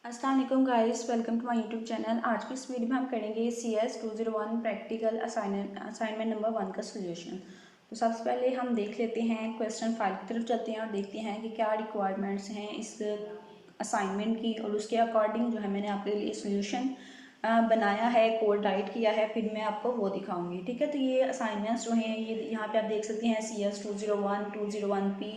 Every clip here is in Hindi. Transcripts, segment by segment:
अस्सलाम वालेकुम guys, welcome to my YouTube channel. आज की इस वीडियो में हम करेंगे CS 201 प्रैक्टिकल असाइनमेंट नंबर 1 का सोल्यूशन। तो सबसे पहले हम देख लेते हैं, क्वेश्चन फाइल की तरफ चलते हैं और देखते हैं कि क्या रिक्वायरमेंट्स हैं इस असाइनमेंट की, और उसके अकॉर्डिंग जो है मैंने आपके लिए सोल्यूशन बनाया है, कोड राइट किया है, फिर मैं आपको वो दिखाऊंगी। ठीक है, तो ये असाइनमेंट्स जो हैं ये यहाँ पे आप देख सकते हैं CS 201, 201P।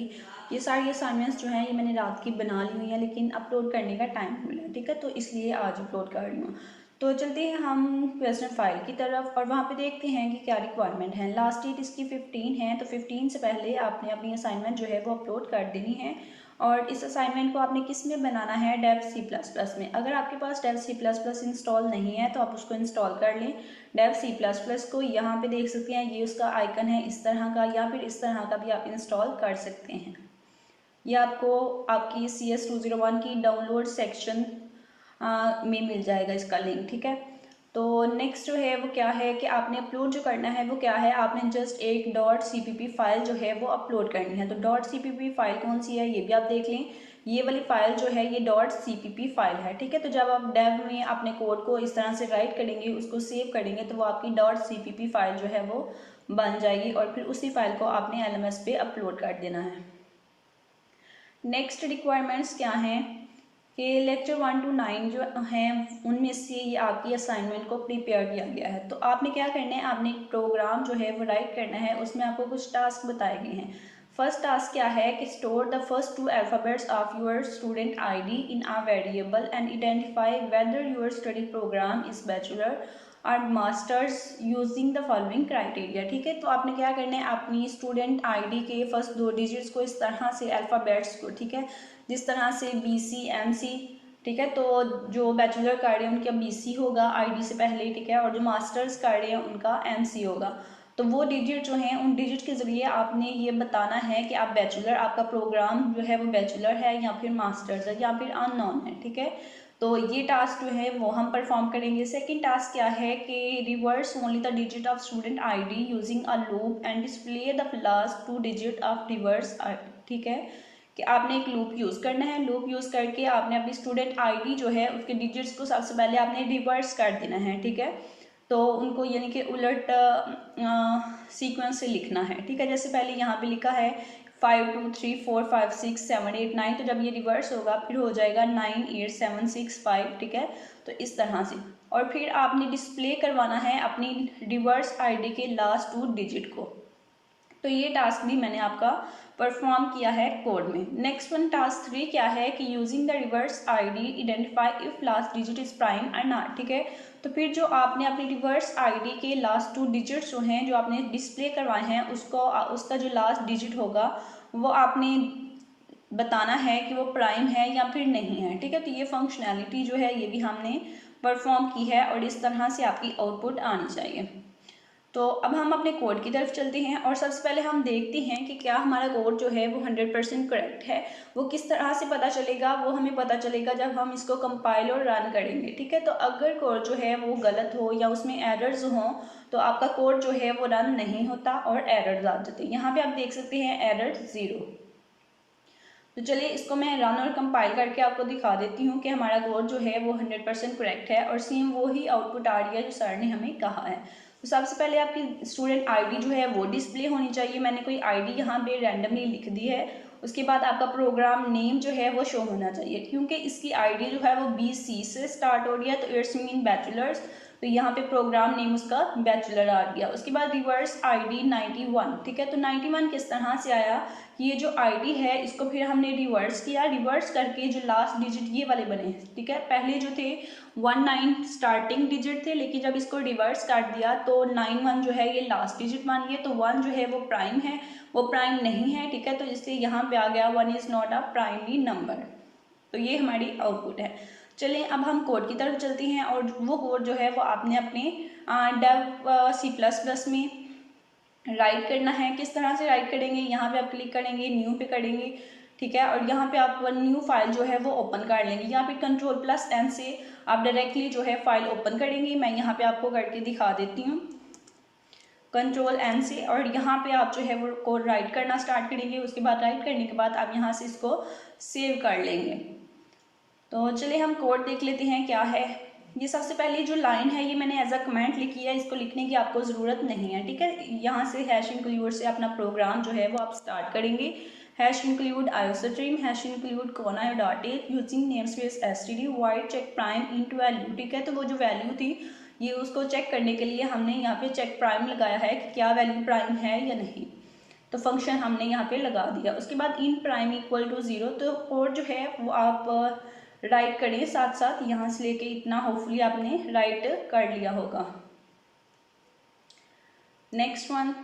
ये सारी असाइनमेंट्स जो हैं ये मैंने रात की बना ली हुई हैं, लेकिन अपलोड करने का टाइम नहीं मिला। ठीक है, तो इसलिए आज अपलोड कर रही हूँ। तो चलते हैं हम क्वेश्चन फाइल की तरफ और वहाँ पे देखते हैं कि क्या रिक्वायरमेंट है। लास्ट डेट इसकी 15 है, तो 15 से पहले आपने अपनी असाइनमेंट जो है वो अपलोड कर देनी है। और इस असाइनमेंट को आपने किस में बनाना है, डेव C++ में। अगर आपके पास डेव C++ इंस्टॉल नहीं है तो आप उसको इंस्टॉल कर लें। डेव C++ को यहाँ पे देख सकते हैं, ये उसका आइकन है इस तरह का, या फिर इस तरह का भी आप इंस्टॉल कर सकते हैं। ये आपको आपकी CS 201 की डाउनलोड सेक्शन में मिल जाएगा इसका लिंक। ठीक है, तो नेक्स्ट जो है वो क्या है कि आपने अपलोड जो करना है वो क्या है, आपने जस्ट एक .cpp फाइल जो है वो अपलोड करनी है। तो .cpp फाइल कौन सी है ये भी आप देख लें। ये वाली फाइल जो है ये .cpp फाइल है। ठीक है, तो जब आप डेव में अपने कोड को इस तरह से राइट करेंगे, उसको सेव करेंगे, तो वो आपकी .cpp फाइल जो है वो बन जाएगी और फिर उसी फाइल को आपने LMS पे अपलोड कर देना है। नेक्स्ट रिक्वायरमेंट्स क्या हैं कि लेक्चर 1 to 9 जो हैं उनमें से ये आपकी असाइनमेंट को प्रिपेयर किया गया है। तो आपने क्या करना है, आपने एक प्रोग्राम जो है वो राइट करना है, उसमें आपको कुछ टास्क बताए गए हैं। फर्स्ट टास्क क्या है कि store the first 2 alphabets of your student ID in a variable and identify whether your study program is bachelor or masters using the following criteria. ठीक है, तो आपने क्या करना है, अपनी स्टूडेंट ID के फर्स्ट 2 डिजिट्स को इस तरह से अल्फ़ाबेट्स को, ठीक है, जिस तरह से BC MC, ठीक है, तो जो बैचलर कर रहे हैं उनका BC होगा ID से पहले, ठीक है, और जो मास्टर्स कर रहे हैं उनका MC होगा। तो वो डिजिट जो हैं उन डिजिट के ज़रिए आपने ये बताना है कि आप बैचलर, आपका प्रोग्राम जो है वो बैचलर है या फिर मास्टर्स है या फिर अननोन है। ठीक है, तो ये टास्क जो है वो हम परफॉर्म करेंगे। सेकंड टास्क क्या है कि reverse only the digit of student ID using a loop and display the last 2 digit of reverse. ठीक है, कि आपने एक लूप यूज़ करना है, लूप यूज़ करके आपने अपनी स्टूडेंट ID जो है उसके डिजिट्स को सबसे पहले आपने रिवर्स कर देना है। ठीक है, तो उनको यानी कि उलट सीक्वेंस से लिखना है। ठीक है, जैसे पहले यहाँ पे लिखा है 5 2 3 4 5 6 7 8 9, तो जब ये रिवर्स होगा फिर हो जाएगा 9 8 7 6 5। ठीक है, तो इस तरह से, और फिर आपने डिस्प्ले करवाना है अपनी रिवर्स ID के लास्ट 2 डिजिट को। तो ये टास्क भी मैंने आपका परफॉर्म किया है कोड में। नेक्स्ट वन टास्क 3 क्या है कि using the reverse ID identify if last digit is prime और नॉट। ठीक है, तो फिर जो आपने अपनी रिवर्स ID के लास्ट 2 डिजिट्स जो हैं जो आपने डिस्प्ले करवाए हैं उसको उसका जो लास्ट डिजिट होगा वो आपने बताना है कि वो प्राइम है या फिर नहीं है। ठीक है, तो ये फंक्शनैलिटी जो है ये भी हमने परफॉर्म की है और इस तरह से आपकी आउटपुट आनी चाहिए। तो अब हम अपने कोड की तरफ चलते हैं और सबसे पहले हम देखते हैं कि क्या हमारा कोड जो है वो 100% करेक्ट है। वो किस तरह से पता चलेगा, वो हमें पता चलेगा जब हम इसको कंपाइल और रन करेंगे। ठीक है, तो अगर कोड जो है वो गलत हो या उसमें एरर्स हों तो आपका कोड जो है वो रन नहीं होता और एरर्स आ जाते हैं। यहाँ पे आप देख सकते हैं एरर 0। तो चलिए इसको मैं रन और कंपाइल करके आपको दिखा देती हूँ कि हमारा कोड जो है वो 100% करेक्ट है और सेम वही आउटपुट आ रही है जो सर ने हमें कहा है। तो सबसे पहले आपकी स्टूडेंट ID जो है वो डिस्प्ले होनी चाहिए। मैंने कोई ID यहाँ पे रैंडमली लिख दी है। उसके बाद आपका प्रोग्राम नेम जो है वो शो होना चाहिए, क्योंकि इसकी ID जो है वो BC से स्टार्ट हो रही है, तो इट्स मीन बैचलर्स, तो यहाँ पे प्रोग्राम नेम उसका बैचलर आ गया। उसके बाद रिवर्स ID 91। ठीक है, तो 91 किस तरह से आया, ये जो ID है इसको फिर हमने रिवर्स किया, रिवर्स करके जो लास्ट डिजिट ये वाले बने। ठीक है, पहले जो थे 19 स्टार्टिंग डिजिट थे, लेकिन जब इसको रिवर्स कर दिया तो 91 जो है ये लास्ट डिजिट मान गया। तो 1 जो है वो प्राइम है, वो प्राइम नहीं है। ठीक है, तो इसलिए यहाँ पे आ गया 1 is not a primary number. तो ये हमारी आउटपुट है। चलिए अब हम कोड की तरफ चलते हैं और वो कोड जो है वो आपने अपने डेव C++ में राइट करना है। किस तरह से राइट करेंगे, यहाँ पे आप क्लिक करेंगे, न्यू पे करेंगे। ठीक है, और यहाँ पे आप न्यू फाइल जो है वो ओपन कर लेंगे। यहाँ पे Ctrl+N से आप डायरेक्टली जो है फाइल ओपन करेंगे। मैं यहाँ पे आपको करके दिखा देती हूँ Ctrl+N से, और यहाँ पे आप जो है वो कोड राइट करना स्टार्ट करेंगे। उसके बाद राइट करने के बाद आप यहाँ से इसको सेव कर लेंगे। तो चलिए हम कोड देख लेते हैं क्या है। ये सबसे पहले जो लाइन है ये मैंने एज अ कमेंट लिखी है, इसको लिखने की आपको ज़रूरत नहीं है, ठीक है। यहाँ से हैश इंक्लूड से अपना प्रोग्राम जो है वो आप स्टार्ट करेंगे। Hash include iostream hash include conio dot h using namespace std void check prime into value, ठीक है। तो वो जो वैल्यू थी ये उसको चेक करने के लिए हमने यहाँ पे चेक प्राइम लगाया है कि क्या वैल्यू प्राइम है या नहीं, तो फंक्शन हमने यहाँ पे लगा दिया। उसके बाद इन प्राइम इक्वल टू 0, तो कोड जो है वो आप राइट करें साथ साथ, यहाँ से लेके इतना होपफुली आपने राइट कर लिया होगा। नेक्स्ट वन,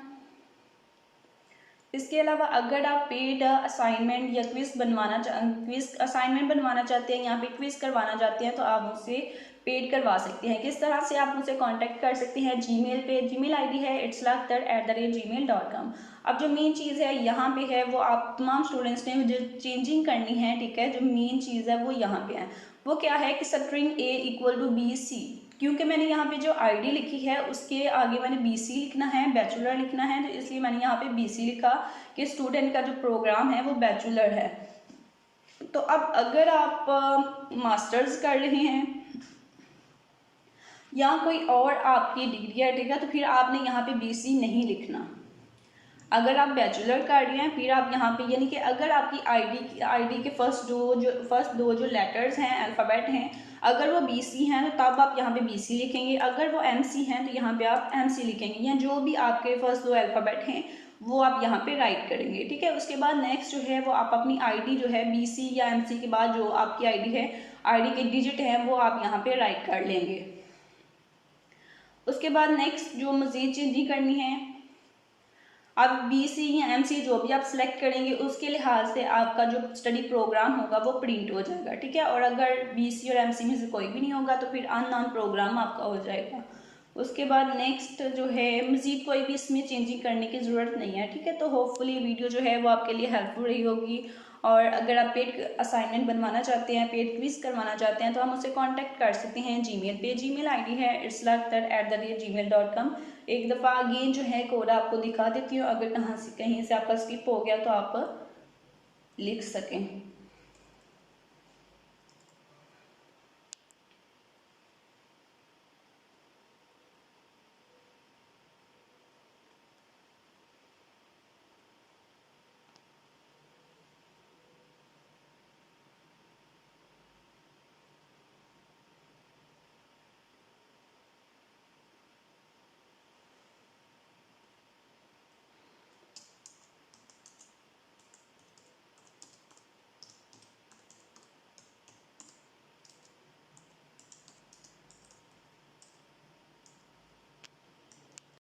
इसके अलावा अगर आप पेड असाइनमेंट या क्विज असाइनमेंट बनवाना चाहते हैं, यहाँ पे क्विज करवाना चाहते हैं, तो आप मुझसे पेड करवा सकते हैं। किस तरह से आप मुझसे कांटेक्ट कर सकते हैं, जीमेल पे, जीमेल आईडी है itslakhtar@gmail.com। अब जो मेन चीज़ है यहाँ पे है वो आप तमाम स्टूडेंट्स ने जो चेंजिंग करनी है, ठीक है, जो मेन चीज़ है वो यहाँ पे है। वो क्या है कि string A equal to BC, क्योंकि मैंने यहाँ पे जो आईडी लिखी है उसके आगे मैंने BC लिखना है, बैचलर लिखना है, तो इसलिए मैंने यहाँ पे BC लिखा कि स्टूडेंट का जो प्रोग्राम है वो बैचलर है। तो अब अगर आप मास्टर्स कर रहे हैं या कोई और आपकी डिग्री है, ठीक है, तो फिर आपने यहाँ पे BC नहीं लिखना। अगर आप बैचलर कर रहे हैं फिर आप यहाँ पे, यानी कि अगर आपकी आईडी के फर्स्ट दो जो लेटर्स हैं, अल्फ़ाबेट हैं, अगर वो BC हैं तो तब आप यहाँ पे BC लिखेंगे। अगर वो MC हैं तो यहाँ पे आप MC लिखेंगे, या जो भी आपके फर्स्ट दो अल्फ़ाबेट हैं वो आप यहाँ पे राइट करेंगे, ठीक है। उसके बाद नेक्स्ट जो है वो आप अपनी आईडी जो है BC या MC के बाद जो आपकी आईडी है, आईडी के डिजिट हैं, वो आप यहाँ पे राइट कर लेंगे। उसके बाद नेक्स्ट जो मज़ीद चेंजिंग करनी है, अब BC या MC जो भी आप सिलेक्ट करेंगे उसके लिहाज से आपका जो स्टडी प्रोग्राम होगा वो प्रिंट हो जाएगा, ठीक है। और अगर BC और MC में से कोई भी नहीं होगा तो फिर अननोन प्रोग्राम आपका हो जाएगा। उसके बाद नेक्स्ट जो है मज़ीद कोई भी इसमें चेंजिंग करने की ज़रूरत नहीं है, ठीक है। तो होपफुली वीडियो जो है वो आपके लिए हेल्पफुल रही होगी। और अगर आप पेड असाइनमेंट बनवाना चाहते हैं, पेड क्विज करवाना चाहते हैं, तो हम उससे कांटेक्ट कर सकते हैं जीमेल पे। जीमेल आईडी है itslakhtar@gmail.com। एक दफ़ा अगेन जो है कोड आपको दिखा देती हूँ, अगर कहीं से आपका स्किप हो गया तो आप लिख सकें।